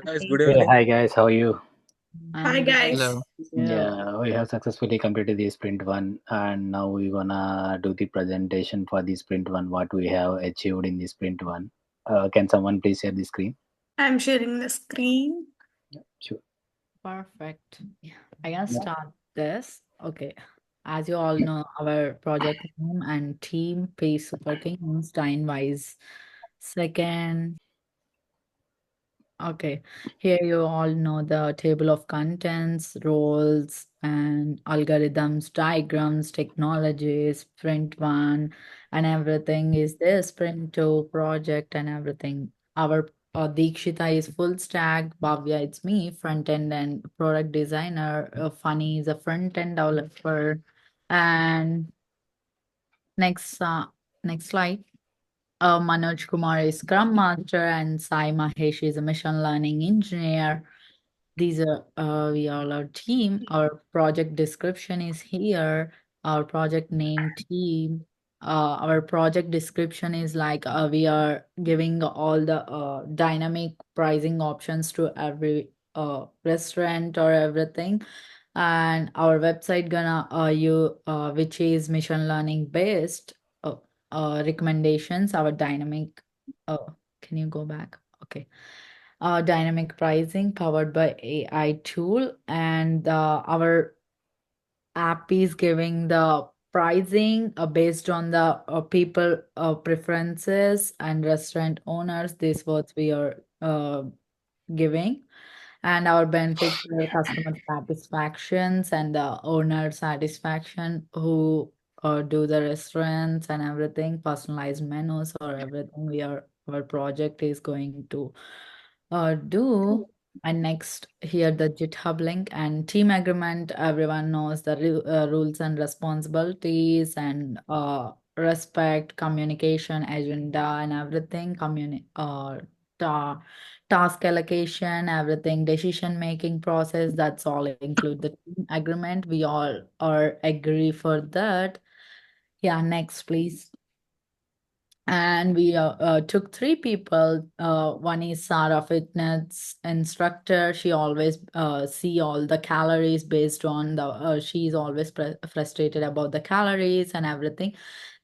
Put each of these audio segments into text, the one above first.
guys, Hey, good Hey, evening. hi guys, how are you? Hi I'm good. guys. Hello. Yeah. Yeah, we have successfully completed the sprint 1, and now we're gonna do the presentation for the sprint 1, what we have achieved in the sprint 1. Can someone please share the screen? I'm sharing the screen. Sure. Perfect. Yeah. I can Yeah. start this. Okay. As you all know, our project name and team Pay Super Kings Dinewise. Second, okay. Here you all know the table of contents, roles, and algorithms, diagrams, technologies, Sprint 1, and everything is there. Sprint 2 project and everything. Our Deekshita is full stack. Bhavya, it's me, front end and product designer. Funny is a front end developer. And next, next slide. Manoj Kumar is Scrum Master and Sai Mahesh is a machine learning engineer. These are we all our team. Our project description is here. Our project name team. Our project description is like we are giving all the dynamic pricing options to every restaurant or everything. And our website gonna you which is machine learning based recommendations. Our dynamic. Can you go back? Okay, dynamic pricing powered by AI tool, and our app is giving the pricing based on the people preferences and restaurant owners. This what we are giving, and our benefits are customer satisfactions and the owner satisfaction who do the restaurants and everything, personalized menus or everything we are our project is going to do. And next here the GitHub link and team agreement. Everyone knows the rules and responsibilities and respect, communication, agenda and everything. Ta- Task allocation, everything, decision making process. That's all include the team agreement. We all are agree for that. Yeah, next please. And we took three people. One is Sarah, fitness instructor. She always see all the calories based on the. She's always frustrated about the calories and everything.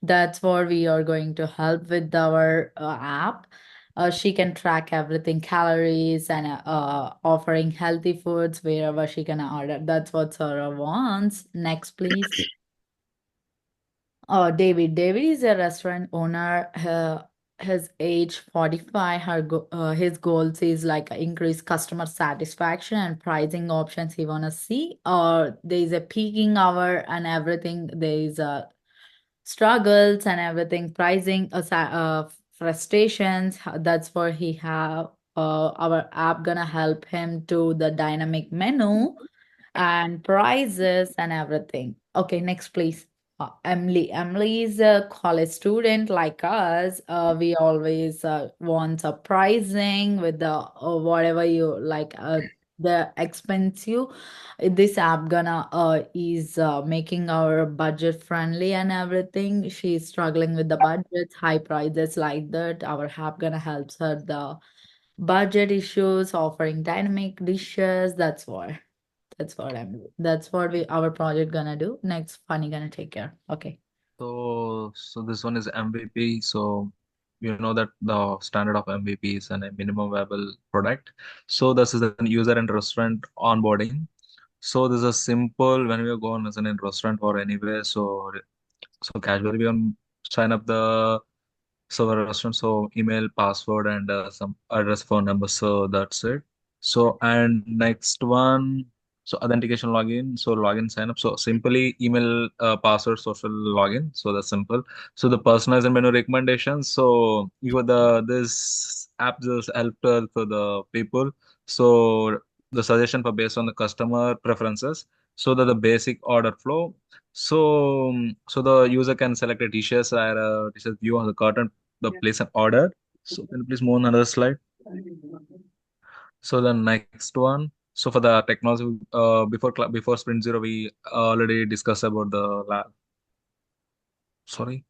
That's what we are going to help with our app. She can track everything, calories, and offering healthy foods wherever she can order. That's what Sarah wants. Next, please. David. David is a restaurant owner. His age 45. His goals is like increase customer satisfaction and pricing options he wanna see. There is a peaking hour and everything. There is a struggles and everything. Pricing, frustrations. That's where he have. Our app gonna help him to the dynamic menu and prices and everything. Okay, next please. Emily. Emily is a college student like us. We always want a pricing with the whatever you like. The expensive. This app gonna is making our budget friendly and everything. She's struggling with the budgets, high prices like that. Our app gonna help her the budget issues, offering dynamic dishes. That's what we our project gonna do. Next, Funny gonna take care. Okay. So this one is MVP. So you know that the standard of MVP is a minimum viable product. So this is the user and restaurant onboarding. So this is simple when we go on as an restaurant or anywhere. So casually we can sign up the server restaurant. So email, password, and some address, phone number. So that's it. So and next one, so authentication login. So login sign up. So simply email, password, social login. So that's simple. So the personalized and menu recommendations. So you got the this app just help for the people. So the suggestion for based on the customer preferences. So that the basic order flow. So the user can select a dishes or a dishes view on the curtain, the place an order. So can you please move on another slide? So the next one. So for the technology, before Sprint 0, we already discussed about the lab. Sorry,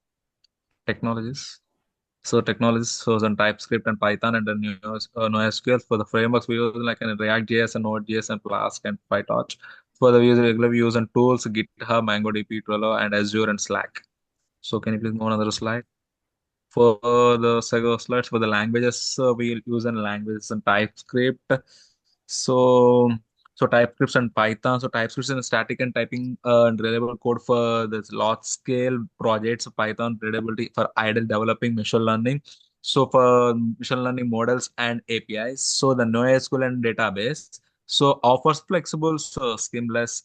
technologies. So technologies, so some TypeScript and Python and then NoSQL for the frameworks we use like in React.js and Node.js and Flask and PyTorch. For the user regular we use and tools GitHub, MongoDB, Trello, and Azure and Slack. So can you please move on another slide? For the second slides for the languages, we'll use in languages and TypeScript. So so TypeScript and Python. So TypeScript is a static and typing and reliable code for this large scale projects. Python reliability for idle developing machine learning. So for machine learning models and APIs. So the NoSQL and database. So offers flexible, so schemaless,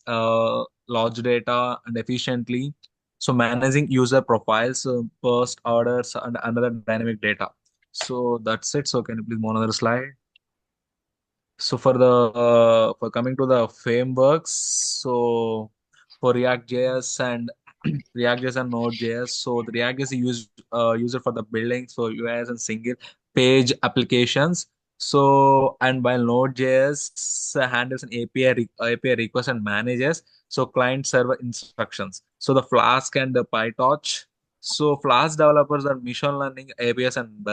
large data and efficiently. So managing user profiles, first orders, and another dynamic data. So that's it. So can you please move on another slide? So for the for coming to the frameworks, so for React.js and React.js and Node.js, so the React is used user for the building, so UIs and single page applications. So and while Node.js handles an API request and manages so client server instructions. So the Flask and the PyTorch. So Flask developers are machine learning APIs and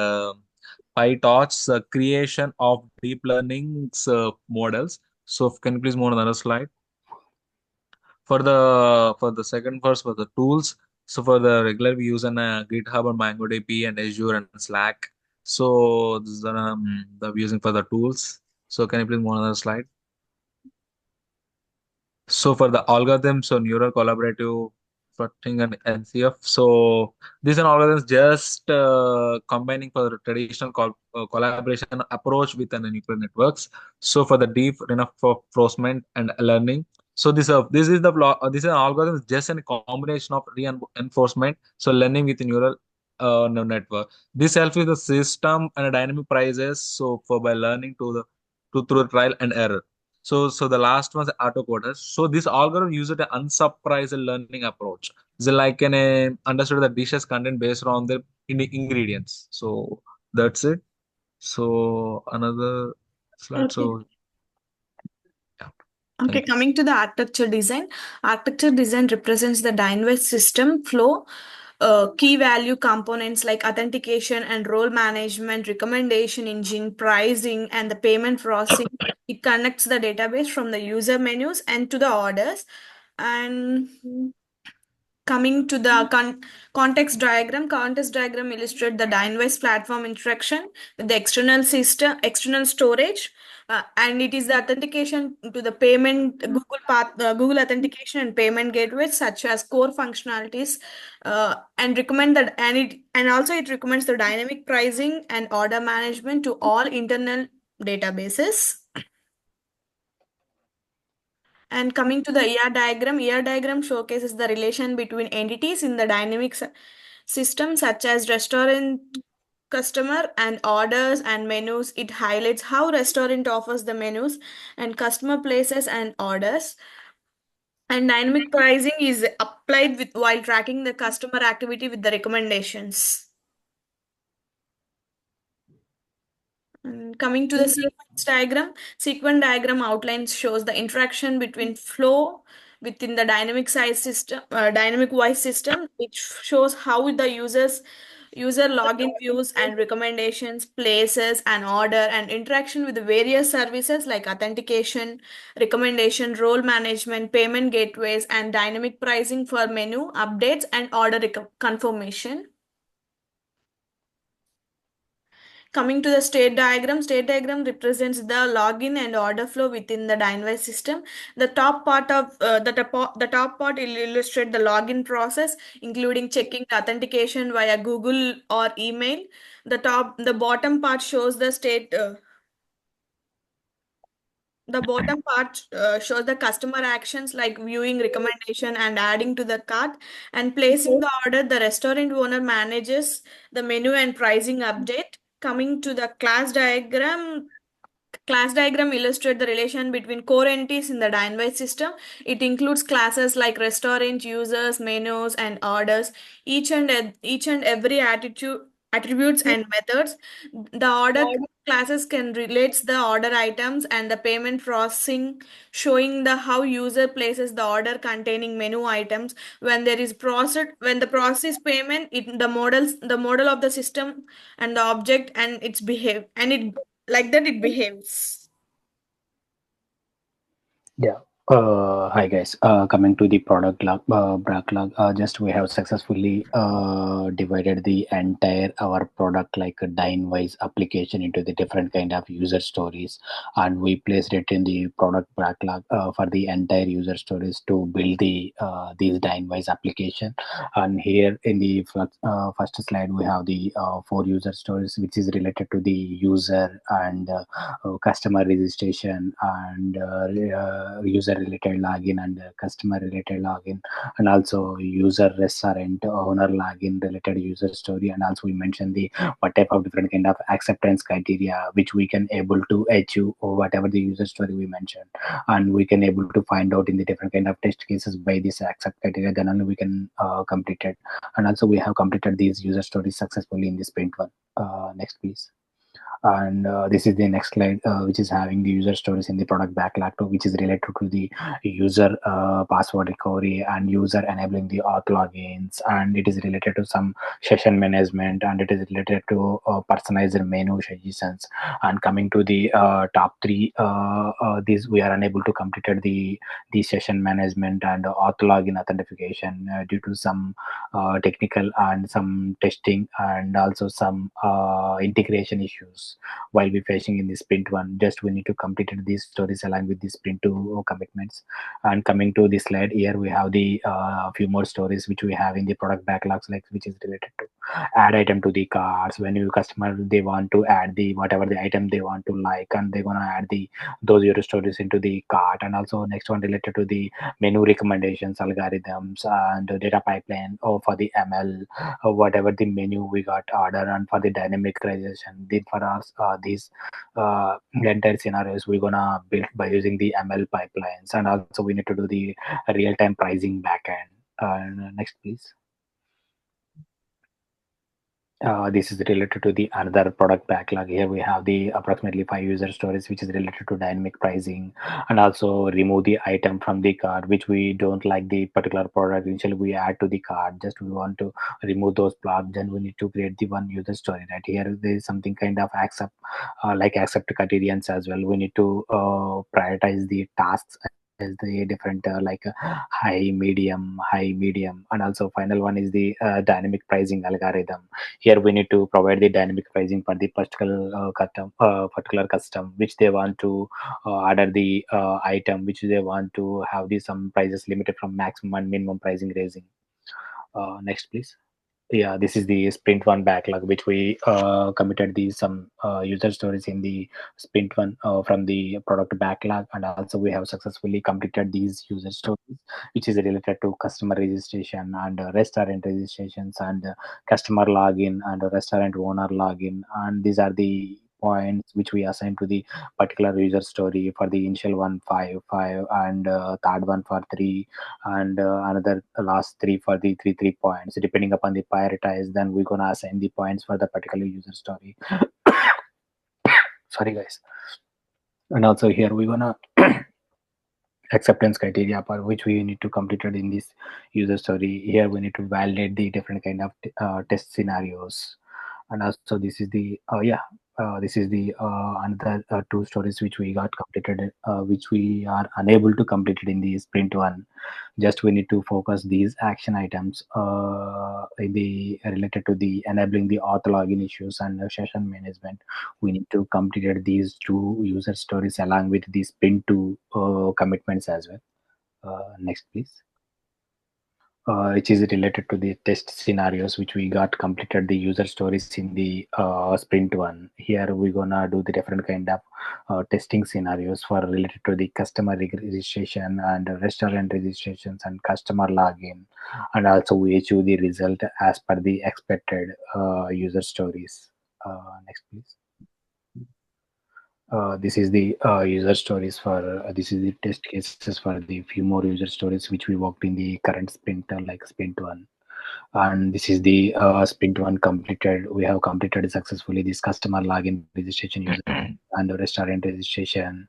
PyTorch creation of deep learning models. So can you please move on another slide? For the second verse for the tools. So for the regular we use an GitHub and MongoDB and Azure and Slack. So this is the we're using for the tools. So can you please move on another slide? So for the algorithm, so neural collaborative plotting and NCF. So these are algorithms just combining for the traditional collaboration approach with an neural networks. So for the deep reinforcement and learning. So this is the this is an algorithm is just a combination of reinforcement. So learning with neural network. This helps with the system and dynamic prices. So for by learning to through trial and error. So the last one is autocoders. So this algorithm uses an unsurprised learning approach. It's like an understood the dishes content based on the ingredients. So that's it. So another slide. Okay. So yeah, Okay, thank you. coming to the architecture design. Architecture design represents the Dinewise system flow, key value components like authentication and role management, recommendation engine, pricing, and the payment processing. It connects the database from the user menus and to the orders. And coming to the context diagram illustrate the Dinewise platform interaction with the external system, external storage, and it is the authentication to the payment Google authentication and payment gateways such as core functionalities, and recommend that and also it recommends the dynamic pricing and order management to all internal databases. And coming to the ER diagram showcases the relation between entities in the dynamic system, such as restaurant customer and orders and menus. It highlights how restaurant offers the menus and customer places and orders. And dynamic pricing is applied with while tracking the customer activity with the recommendations. And coming to the sequence diagram outlines shows the interaction between flow within the dynamic voice system, which shows how the user login views and recommendations, places and order and interaction with the various services like authentication, recommendation, role management, payment gateways, and dynamic pricing for menu updates and order confirmation. Coming to the state diagram represents the login and order flow within the Dinewise system. The top part of the top part will illustrate the login process, including checking the authentication via Google or email. The bottom part shows the state. The bottom part shows the customer actions like viewing recommendation and adding to the cart and placing the order. The restaurant owner manages the menu and pricing update. Coming to the class diagram illustrates the relation between core entities in the Dinewise system. It includes classes like restaurant, users, menus, and orders. Each and every attributes and methods. The order classes can relate the order items and the payment processing, showing the how user places the order containing menu items. When there is process, when the process payment, the model of the system and the object and its behave and it like that it behaves. Yeah. Hi guys. Coming to the product backlog, just we have successfully divided the entire our product like a Dinewise application into the different kind of user stories, and we placed it in the product backlog for the entire user stories to build the these Dinewise application. And here in the first slide, we have the four user stories, which is related to the user and customer registration and user related login and customer related login, and also user restaurant owner login related user story. And also we mentioned the what type of different kind of acceptance criteria which we can able to achieve or whatever the user story we mentioned, and we can able to find out in the different kind of test cases by this accept criteria, then only we can complete it. And also we have completed these user stories successfully in this Sprint 1. Next please. And this is the next slide, which is having the user stories in the product backlog too, which is related to the user password recovery and user enabling the auth logins, and it is related to some session management, and it is related to personalized menu suggestions. And coming to the top three, these we are unable to complete the session management and auth login authentication due to some technical and some testing and also some integration issues while we facing in the Sprint 1. Just we need to complete these stories along with the Sprint 2 commitments. And coming to this slide, here we have the few more stories which we have in the product backlogs, like which is related to add item to the cards. When you customer they want to add the whatever the item they want to like, and they're gonna add the those your stories into the cart. And also next one related to the menu recommendations algorithms and data pipeline or for the ML or whatever the menu we got order, and for the dynamic realization. Then for us these entire scenarios we're gonna build by using the ML pipelines, and also we need to do the real-time pricing backend. Next please. This is related to the another product backlog. Here we have the approximately 5 user stories which is related to dynamic pricing, and also remove the item from the cart which we don't like the particular product. Initially we add to the cart, just we want to remove those blocks, then we need to create the one user story. Right here there is something kind of accept like accept criterions as well. We need to prioritize the tasks as the different high medium, and also final one is the dynamic pricing algorithm. Here we need to provide the dynamic pricing for the particular custom which they want to order the item, which they want to have the some prices limited from maximum and minimum pricing raising. Next please. Yeah, this is the Sprint 1 backlog which we committed the some user stories in the Sprint 1 from the product backlog, and also we have successfully completed these user stories which is related to customer registration and restaurant registrations and customer login and restaurant owner login. And these are the points which we assign to the particular user story. For the initial one 5 and third one for 3, and another last 3 for the 3 points depending upon the prioritize, then we're gonna assign the points for the particular user story. Sorry guys. And also here we're gonna acceptance criteria for which we need to complete it in this user story. Here we need to validate the different kind of test scenarios. And also this is the this is the another 2 stories which we got completed, which we are unable to complete it in the Sprint 1. Just we need to focus these action items in the related to the enabling the auth login issues and session management. We need to complete these 2 user stories along with the Sprint 2 commitments as well. Next please. Which is related to the test scenarios which we got completed the user stories in the Sprint 1. Here we're gonna do the different kind of testing scenarios for related to the customer registration and restaurant registrations and customer login, and also we achieve the result as per the expected user stories. Next please. This is the user stories for this is the test cases for the few more user stories which we worked in the current sprint like Sprint 1. And this is the Sprint-1 completed. We have completed successfully this customer login registration user and the restaurant registration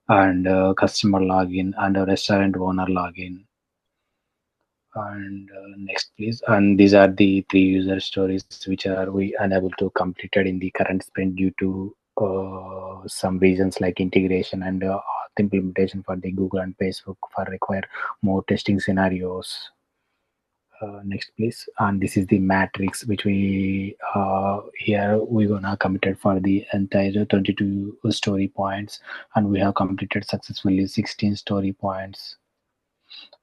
and customer login and a restaurant owner login. And next please. And these are the three user stories which are we unable to completed in the current sprint due to some reasons like integration and the implementation for the Google and Facebook for require more testing scenarios. Next please. And this is the matrix which we here we're gonna committed for the entire 22 story points, and we have completed successfully 16 story points,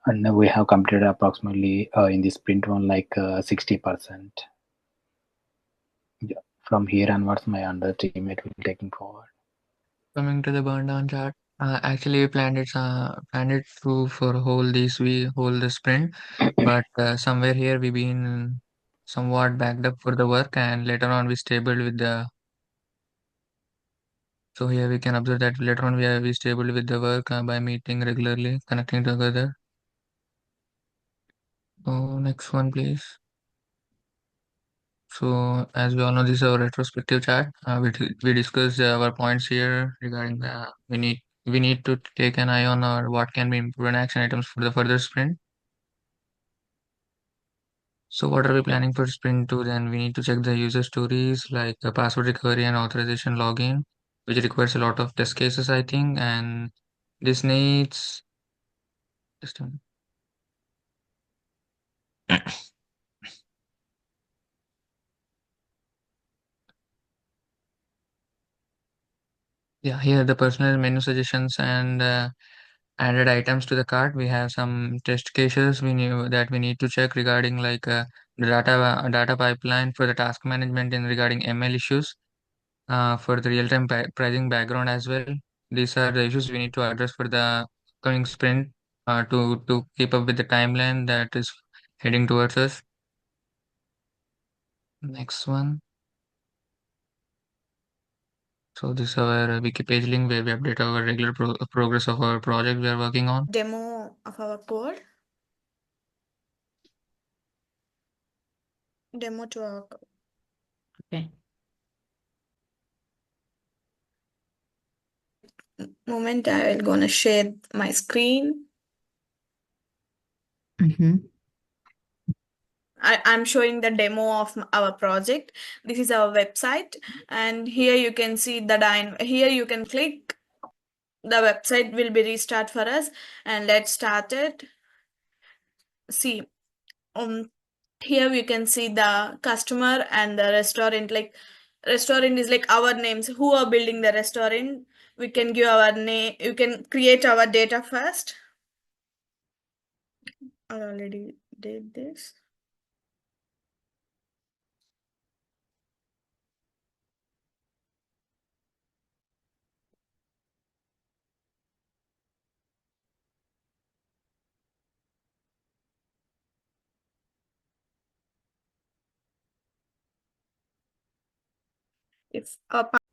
and we have completed approximately in the Sprint-1 like 60%. Yeah. From here onwards my under teammate will taking forward. Coming to the burn down chart, actually we planned it through for whole the sprint, but somewhere here we been somewhat backed up for the work, and later on we stable with the. So here we can observe that later on we stable with the work by meeting regularly, connecting together. So next one, please. So as we all know, this is our retrospective chart. We discussed our points here regarding the we need to take an eye on our what can be improved action items for the further sprint. So what are we planning for sprint 2 then? We need to check the user stories like the password recovery and authorization login, which requires a lot of test cases, I think, and this needs just a minute. Yeah, here the personal menu suggestions and added items to the cart. We have some test cases we need to check regarding like the data pipeline for the task management and regarding ML issues for the real-time pricing background as well. These are the issues we need to address for the coming sprint to keep up with the timeline that is heading towards us. Next one. So this is our wiki page link where we update our regular progress of our project we are working on. Demo of our code. Demo to our code. Okay. Moment, I will gonna share my screen. Mm-hmm. I'm showing the demo of our project. This is our website, and here you can see here you can click. The website will be restart for us, and let's start it. See, here we can see the customer and the restaurant. Like restaurant is like our names. Who are building the restaurant? We can give our name. You can create our data first. I already did this. If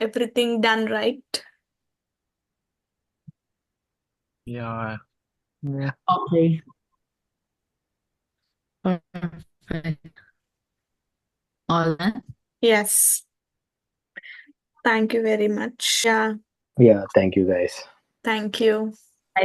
everything done right. Yeah. Yeah. Okay. Perfect. All done? Yes. Thank you very much. Yeah. Yeah, thank you guys. Thank you.